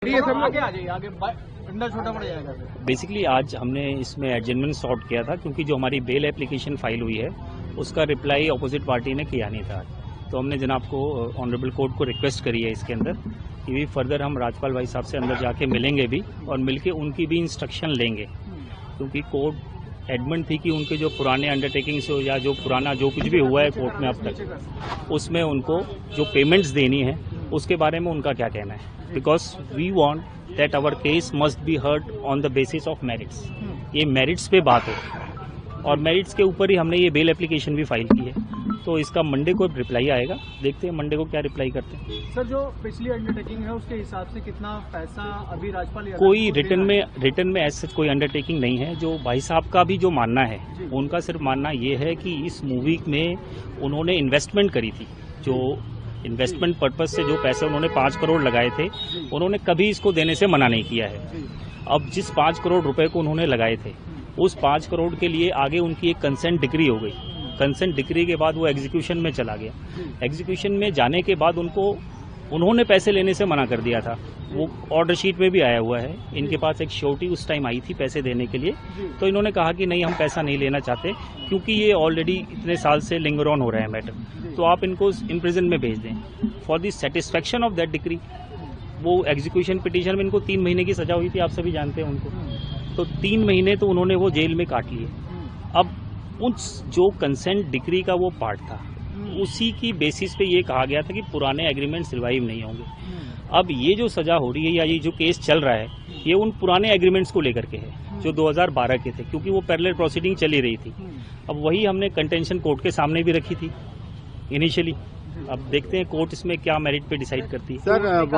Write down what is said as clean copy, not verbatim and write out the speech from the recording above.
Ready है sir? आगे डंडा छोटा पड़ जाएगा। बेसिकली आज हमने इसमें एडजमेंट सॉर्ट किया था क्योंकि जो हमारी बेल एप्लीकेशन फाइल हुई है उसका रिप्लाई अपोजिट पार्टी ने किया नहीं था। तो हमने जनाब को ऑनरेबल कोर्ट को रिक्वेस्ट करी है इसके अंदर कि भी फर्दर हम राज्यपाल भाई साहब से अंदर जाके मिलेंगे भी और मिलके उनकी भी इंस्ट्रक्शन लेंगे, क्योंकि कोर्ट एडमेंट थी कि उनके जो पुराने अंडरटेकिंग्स या जो पुराना जो कुछ भी हुआ है कोर्ट में अब तक उसमें उनको जो पेमेंट्स देनी है उसके बारे में उनका क्या कहना है, because we want that our case must be heard on the basis of merits. ये मेरिट्स पे बात हो और मेरिट्स के ऊपर ही हमने ये बेल एप्लीकेशन भी फाइल की है। तो इसका मंडे को रिप्लाई आएगा, देखते हैं मंडे को क्या रिप्लाई करते हैं। सर, जो पिछली अंडरटेकिंग है उसके हिसाब से कितना पैसा अभी राज्यपाल कोई रिटर्न में ऐसे कोई अंडरटेकिंग नहीं है। जो भाई साहब का भी जो मानना है उनका सिर्फ मानना ये है कि इस मूवी में उन्होंने इन्वेस्टमेंट करी थी, जो इन्वेस्टमेंट पर्पज से जो पैसे उन्होंने 5 करोड़ लगाए थे उन्होंने कभी इसको देने से मना नहीं किया है। अब जिस 5 करोड़ रुपए को उन्होंने लगाए थे उस 5 करोड़ के लिए आगे उनकी एक कंसेंट डिक्री हो गई। कंसेंट डिक्री के बाद वो एग्जीक्यूशन में चला गया। एग्जीक्यूशन में जाने के बाद उन्होंने पैसे लेने से मना कर दिया था। वो ऑर्डर शीट में भी आया हुआ है। इनके पास एक श्योरिटी उस टाइम आई थी पैसे देने के लिए, तो इन्होंने कहा कि नहीं हम पैसा नहीं लेना चाहते क्योंकि ये ऑलरेडी इतने साल से लिंगर ऑन हो रहा है मैटर, तो आप इनको इन प्रिजन में भेज दें for the satisfaction of that decree. वो एग्जीक्यूशन पिटीशन में इनको 3 महीने की सजा हुई थी, आप सभी जानते हैं उनको, तो 3 महीने तो उन्होंने वो जेल में काट लिए। अब उस जो कंसेंट डिक्री का वो पार्ट था उसी की बेसिस पे ये कहा गया था कि पुराने एग्रीमेंट्स रिवाइव नहीं होंगे। अब ये जो सजा हो रही है या ये जो केस चल रहा है ये उन पुराने एग्रीमेंट्स को लेकर के है जो 2012 के थे, क्योंकि वो पैरेलल प्रोसीडिंग चली रही थी। अब वही हमने कंटेंशन कोर्ट के सामने भी रखी थी इनिशियली। अब देखते हैं कोर्ट इसमें क्या मेरिट पे डिसाइड करती है। सर